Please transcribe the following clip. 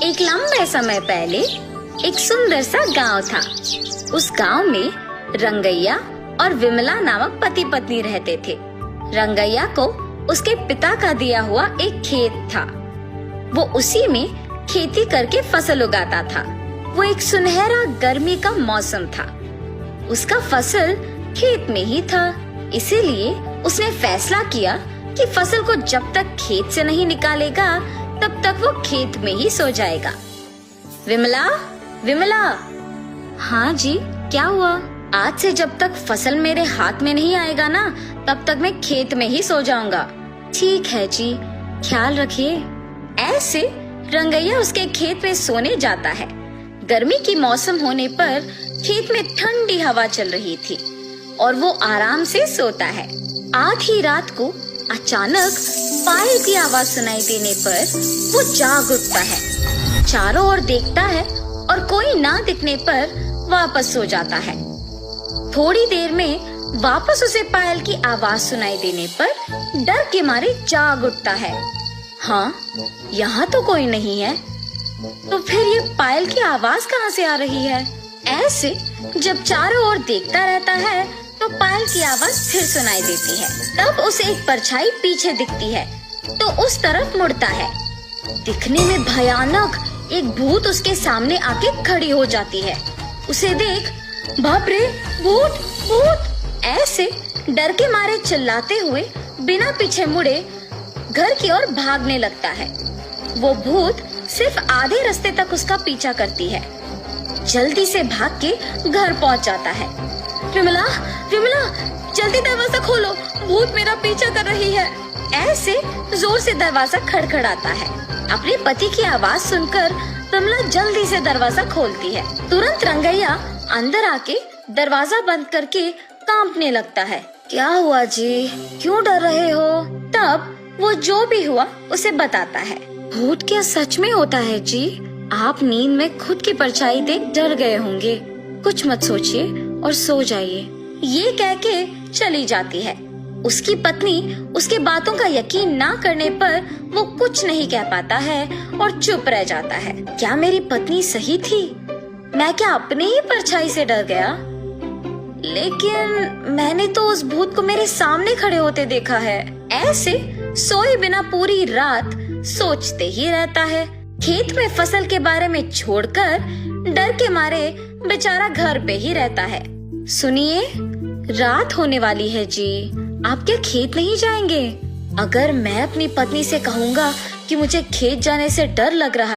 एक लंबे समय पहले एक सुंदर सा गांव था। उस गांव में रंगैया और विमला नामक पति पत्नी रहते थे। रंगैया को उसके पिता का दिया हुआ एक खेत था। वो उसी में खेती करके फसल उगाता था। वो एक सुनहरा गर्मी का मौसम था। उसका फसल खेत में ही था, इसीलिए उसने फैसला किया कि फसल को जब तक खेत से नहीं निकालेगा तब तक वो खेत में ही सो जाएगा। विमला, विमला। हाँ जी, क्या हुआ? आज से जब तक फसल मेरे हाथ में नहीं आएगा ना, तब तक मैं खेत में ही सो जाऊंगा। ठीक है जी, ख्याल रखिए। ऐसे रंगैया उसके खेत में सोने जाता है। गर्मी की मौसम होने पर खेत में ठंडी हवा चल रही थी और वो आराम से सोता है। आधी रात को अचानक पायल की आवाज सुनाई देने पर वो जाग उठता है। चारों ओर देखता है और कोई ना दिखने पर वापस सो जाता है। थोड़ी देर में वापस उसे पायल की आवाज सुनाई देने पर डर के मारे जाग उठता है। हाँ, यहाँ तो कोई नहीं है, तो फिर ये पायल की आवाज कहाँ से आ रही है? ऐसे जब चारों ओर देखता रहता है तो पायल की आवाज फिर सुनाई देती है। तब उसे एक परछाई पीछे दिखती है तो उस तरफ मुड़ता है। दिखने में भयानक एक भूत उसके सामने आके खड़ी हो जाती है। उसे देख, बाप रे, भूत भूत! ऐसे डर के मारे चिल्लाते हुए बिना पीछे मुड़े घर की ओर भागने लगता है। वो भूत सिर्फ आधे रास्ते तक उसका पीछा करती है। जल्दी से भाग के घर पहुंच जाता है। विमला, विमला, जल्दी दरवाजा खोलो, भूत मेरा पीछा कर रही है। ऐसे जोर से दरवाजा खड़खड़ाता है। अपने पति की आवाज सुनकर विमला जल्दी से दरवाजा खोलती है। तुरंत रंगैया अंदर आके दरवाजा बंद करके कांपने लगता है। क्या हुआ जी, क्यों डर रहे हो? तब वो जो भी हुआ उसे बताता है। भूत क्या सच में होता है जी? आप नींद में खुद की परछाई देख डर गए होंगे। कुछ मत सोचिए और सो जाइए। ये कह के चली जाती है। उसकी पत्नी उसके बातों का यकीन ना करने पर वो कुछ नहीं कह पाता है और चुप रह जाता है। क्या मेरी पत्नी सही थी? मैं क्या अपने ही परछाई से डर गया? लेकिन मैंने तो उस भूत को मेरे सामने खड़े होते देखा है। ऐसे सोए बिना पूरी रात सोचते ही रहता है। खेत में फसल के बारे में छोड़कर डर के मारे बेचारा घर पे ही रहता है। सुनिए, रात होने वाली है जी, आप क्या खेत नहीं जाएंगे? अगर मैं अपनी पत्नी से कहूँगा कि मुझे खेत जाने से डर लग रहा